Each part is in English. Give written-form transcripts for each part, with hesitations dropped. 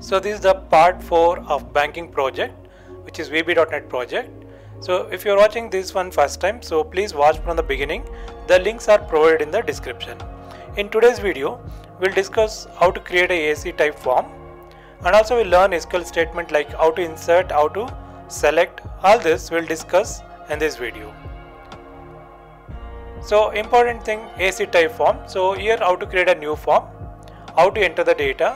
So this is the part 4 of banking project, which is VB.NET project. So if you're watching this one first time, so please watch from the beginning. The links are provided in the description. In today's video, we'll discuss how to create a AC type form, and also we'll learn SQL statement like how to insert, how to select. All this we'll discuss in this video. So important thing, AC type form. So here how to create a new form, how to enter the data,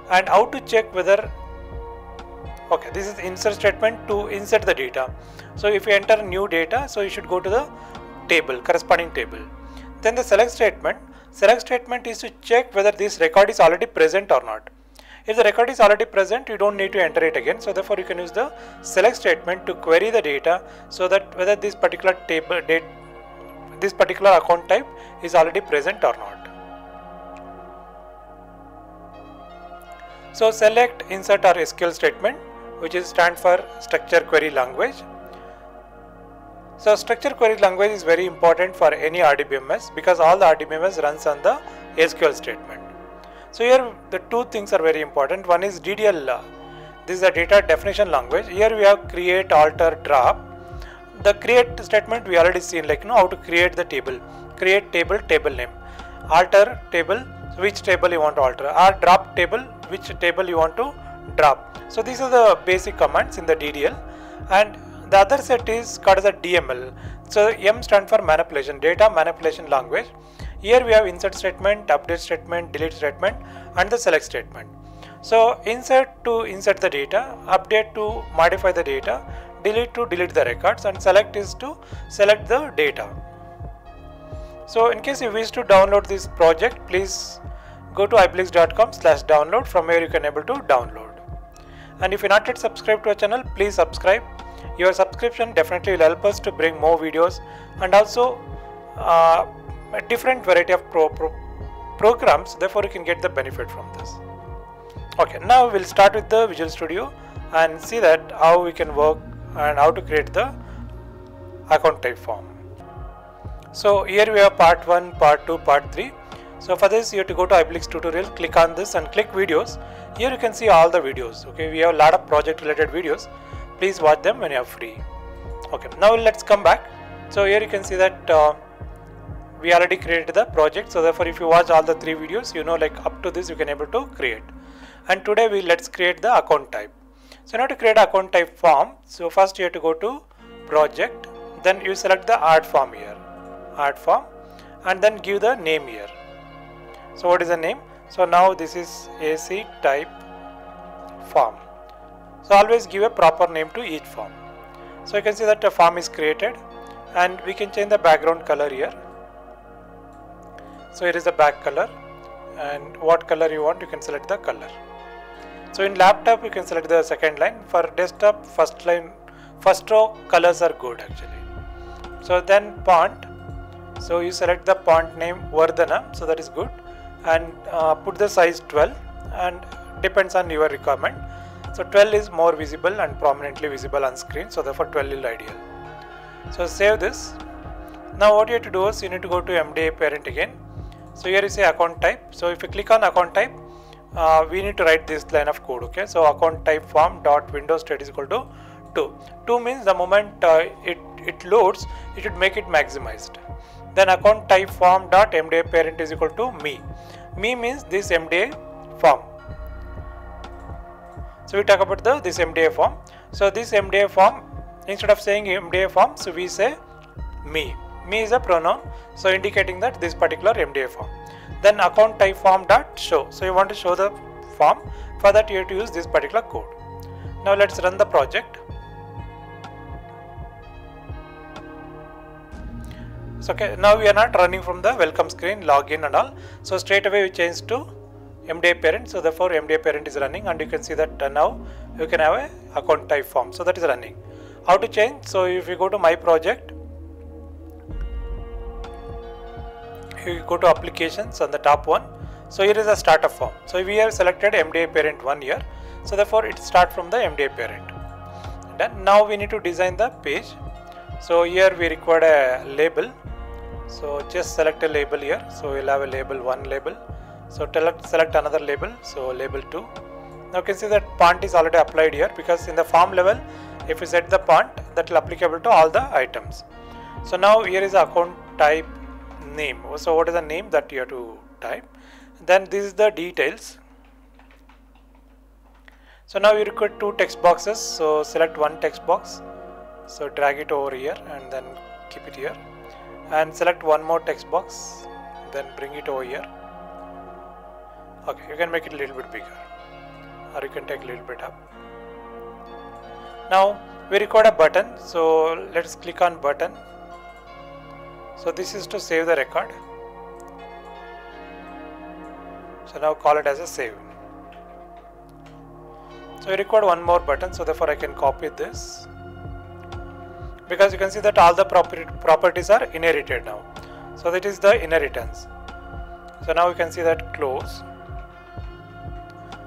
and how to check whether, okay, this is insert statement to insert the data. So if you enter new data, so you should go to the table, corresponding table. Then the select statement is to check whether this record is already present or not. If the record is already present, you don't need to enter it again. So therefore you can use the select statement to query the data so that whether this particular table date, this particular account type is already present or not. So select, insert or SQL statement, which is stand for structure query language. So structure query language is very important for any RDBMS because all the RDBMS runs on the SQL statement. So here the two things are very important. One is DDL, this is a data definition language. Here we have create, alter, drop. The create statement we already seen, like how to create the table. Create table, table name. Alter table, which table you want to alter, or drop table, which table you want to drop. So these are the basic commands in the DDL, and the other set is called as a DML. So M stands for manipulation, data manipulation language. Here we have insert statement, update statement, delete statement, and the select statement. So insert to insert the data, update to modify the data, delete to delete the records, and select is to select the data. So in case you wish to download this project, please go to iblix.com/download. From where you can able to download. And if you're not yet subscribed to our channel, please subscribe. Your subscription definitely will help us to bring more videos and also a different variety of programs. Therefore, you can get the benefit from this. Okay, now we'll start with the Visual Studio and see that how we can work and how to create the account type form. So here we have part 1, part 2, part 3. So for this you have to go to iBlix tutorial, click on this and click videos. Here you can see all the videos. Okay, we have a lot of project related videos. Please watch them when you are free. Okay, now let's come back. So here you can see that we already created the project. So therefore if you watch all the 3 videos, you know, like up to this you can able to create. And today let's create the account type. So now to create an account type form, so first you have to go to project, then you select the add form here, add form, and then give the name here. So what is the name? So now this is AC type form. So always give a proper name to each form. So you can see that a form is created, and we can change the background color here. So here is the back color, and what color you want, you can select the color. So in laptop you can select the second line. For desktop, first line, first row colors are good actually. So then font, so you select the font name Vardhana, so that is good, and put the size 12, and depends on your requirement. So 12 is more visible and prominently visible on screen, so therefore 12 is ideal. So save this. Now what you have to do is you need to go to MDA parent again. So here is a account type. So if you click on account type, we need to write this line of code. Okay, so account type form dot windows state is equal to 2. 2 means the moment it loads, it should make it maximized. Then account type form dot MDA parent is equal to me. Me means this MDA form. So we talk about this MDA form. So this MDA form, instead of saying MDA form, so we say me. Me is a pronoun, so indicating that this particular MDA form. Then account type form dot show. So you want to show the form. For that you have to use this particular code. Now let's run the project. So okay, now we are not running from the welcome screen, login and all. So straight away we change to MDA parent. So therefore MDA parent is running, and you can see that now you can have a account type form. So that is running. How to change? So if you go to my project, you go to applications on the top one. So here is a startup form. So we have selected MDA parent 1 here. So therefore it starts from the MDA parent. Then now we need to design the page. So here we require a label. So just select a label here. So we'll have a label 1 label. So select another label. So label 2. Now you can see that font is already applied here, because in the form level, if you set the font, that will applicable to all the items. So now here is the account type name. So what is the name that you have to type? Then this is the details. So now you require 2 text boxes. So select one text box. So drag it over here and then keep it here. And select one more text box. Then bring it over here. Okay, you can make it a little bit bigger, or you can take a little bit up. Now we record a button. So let's click on button. So this is to save the record. So now call it as a save. So we record one more button, so therefore I can copy this, because you can see that all the properties are inherited now. So that is the inheritance. So now you can see that close.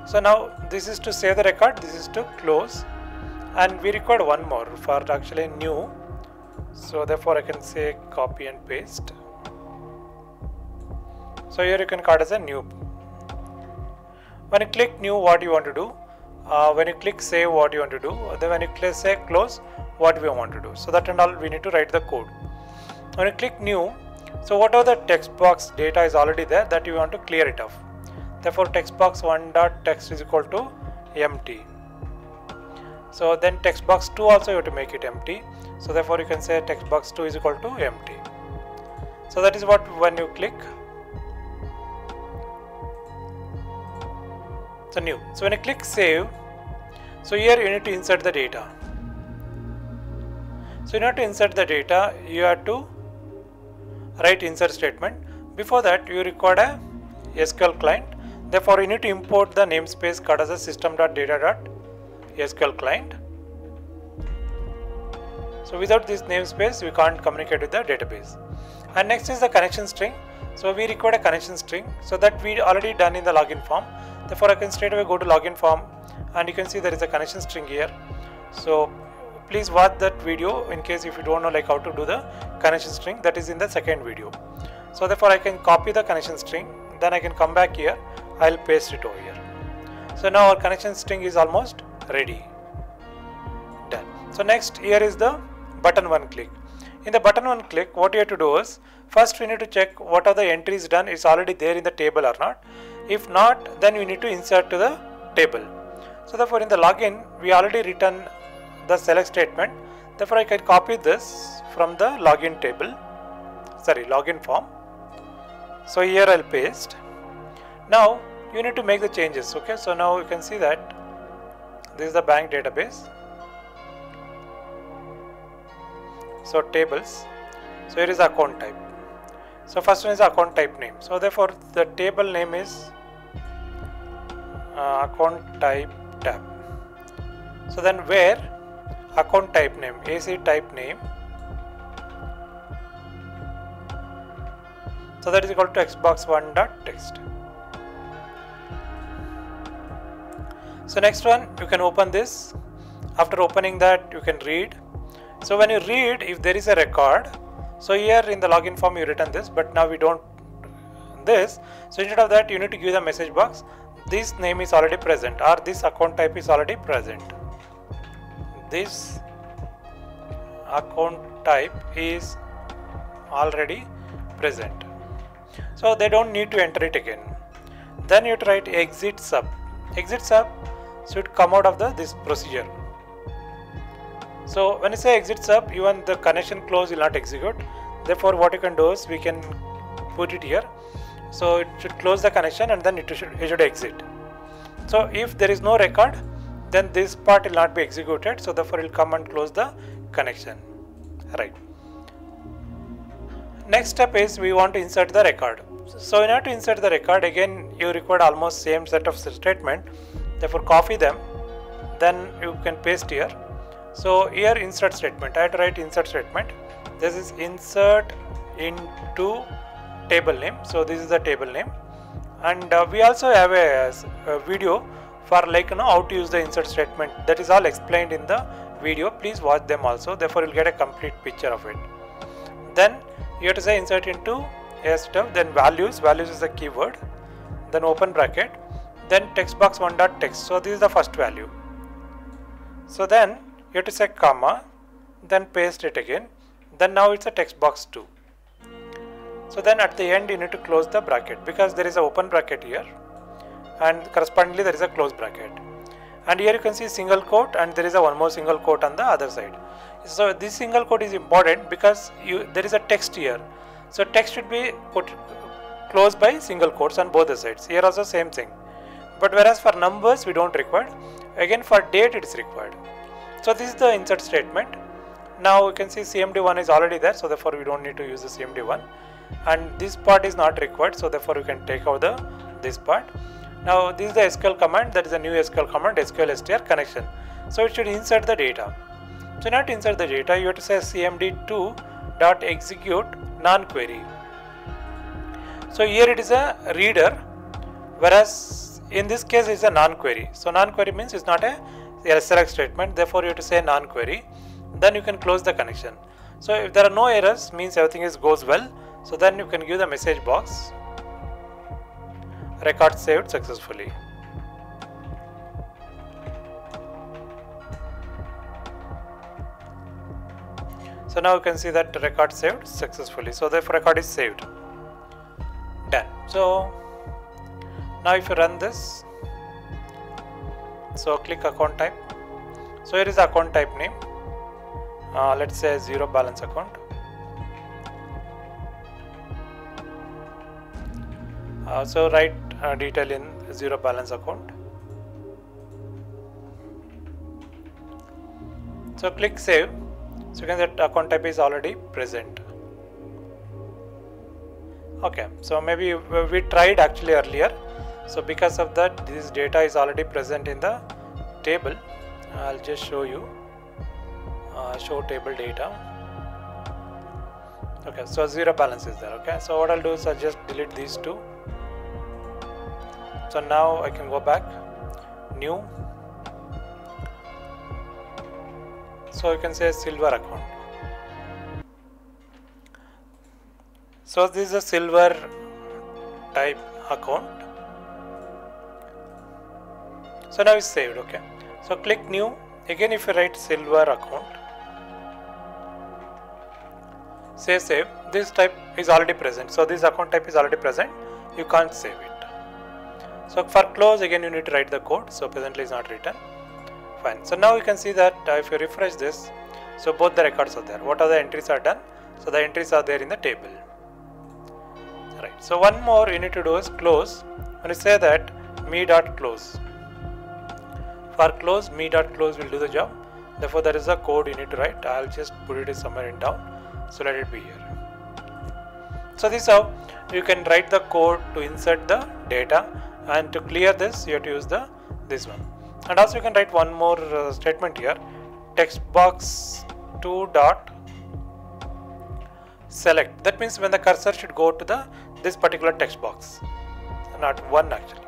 So now this is to save the record, this is to close, and we record one more for actually new. So therefore I can say copy and paste. So here you can call it as a new. When you click new, what you want to do? When you click save, what you want to do? Then when you click say close, what we want to do? So that and all we need to write the code. When you click new, so whatever the text box data is already there, that you want to clear it off. Therefore text box 1.text is equal to empty. So then text box 2 also you have to make it empty. So therefore you can say text box 2 is equal to empty. So that is what when you click. So new. So when you click save, so here you need to insert the data. So in order to insert the data, you have to write insert statement. Before that, you require a SQL client. Therefore you need to import the namespace called as a system.data.SQL client. So without this namespace, we can't communicate with the database. And next is the connection string. So we require a connection string, so that we already done in the login form. Therefore I can straight away go to login form, and you can see there is a connection string here. So please watch that video in case if you don't know like how to do the connection string, that is in the second video. So therefore I can copy the connection string, then I can come back here, I'll paste it over here. So now our connection string is almost ready. Done. So next here is the button one click. In the button one click, what you have to do is, first we need to check what are the entries done is already there in the table or not. If not, then we need to insert to the table. So therefore in the login, we already written the select statement. Therefore I can copy this from the login form. So here I'll paste. Now you need to make the changes. Okay, so now you can see that this is the bank database. So tables. So here is the account type. So first one is account type name. So therefore the table name is account type tab. So then where account type name, AC type name. So that is equal to xbox1.text. So next one, you can open this. After opening that, you can read. So when you read, if there is a record, so here in the login form you written this, but now we don't this. So instead of that, you need to give the message box, this name is already present, or this account type is already present. This account type is already present. So they don't need to enter it again. Then you have to write exit sub. Exit sub should come out of this procedure. So when you say exit sub, even the connection close will not execute. Therefore what you can do is we can put it here. So it should close the connection and then it should exit. So if there is no record, then this part will not be executed. So therefore it will come and close the connection. Right. Next step is we want to insert the record. So in order to insert the record, again you require almost same set of statement. Therefore copy them, then you can paste here. So here insert statement, I have to write insert statement. This is insert into table name. So this is the table name, and we also have a video for how to use the insert statement. That is all explained in the video. Please watch them also. Therefore you'll get a complete picture of it. Then you have to say insert into stuff, then values is the keyword, then open bracket, then text box 1 dot text. So this is the first value. So then you have to say comma, then paste it again. Then now it's a text box 2. So then at the end you need to close the bracket, because there is an open bracket here and correspondingly there is a close bracket. And here you can see single quote, and there is a one more single quote on the other side. So this single quote is important because there is a text here. So text should be put closed by single quotes on both the sides. Here also same thing. But whereas for numbers we don't require. Again for date it is required. So this is the insert statement. Now you can see CMD1 is already there, so therefore we don't need to use the CMD1. And this part is not required, so therefore you can take out this part. Now this is the SQL command, that is a new SQL command, SQL str connection. So it should insert the data. So now to insert the data, you have to say cmd2 dot execute non-query. So here it is a reader, whereas in this case it is a non-query. So non-query means it's not a select statement, therefore you have to say non-query. Then you can close the connection. So if there are no errors, means everything goes well. So then you can give the message box, record saved successfully. So now you can see that record saved successfully. So the record is saved. Done. So now if you run this, so click account type. So here is the account type name. Let's say zero balance account. So write detail in zero balance account. So click save. So you can see that account type is already present. Okay, so maybe we tried actually earlier. So because of that, this data is already present in the table. I'll just show you. Show table data. Okay, so zero balance is there. Okay, so what I'll do is I'll just delete these two. So now I can go back, new. So you can say silver account. So this is a silver type account. So now it's saved. Okay, so click new. Again, if you write silver account, say save. This type is already present. So this account type is already present. You can't save it. So for close, again you need to write the code. So presently is not written. Fine. So now you can see that if you refresh this, so both the records are there. What are the entries are done? So the entries are there in the table. Right. So one more you need to do is close. When you say that me.close. For close, me.close will do the job. Therefore there is a code you need to write. I'll just put it somewhere in down. So let it be here. So this is how you can write the code to insert the data, and to clear this you have to use this one. And also you can write one more statement here, text box 2 dot select. That means when the cursor should go to this particular text box, not one actually.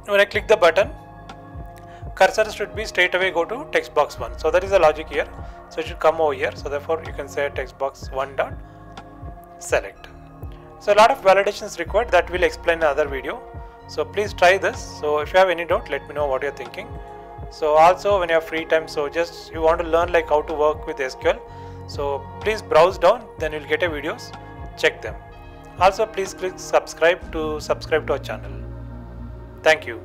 When I click the button, cursor should be straight away go to text box 1. So that is the logic here. So it should come over here. So therefore you can say text box 1 dot select. So a lot of validations required that will explain in another video. So please try this. So if you have any doubt, let me know what you're thinking. So also when you have free time, so just you want to learn like how to work with SQL. So please browse down, then you'll get a videos, check them. Also please click subscribe to our channel. Thank you.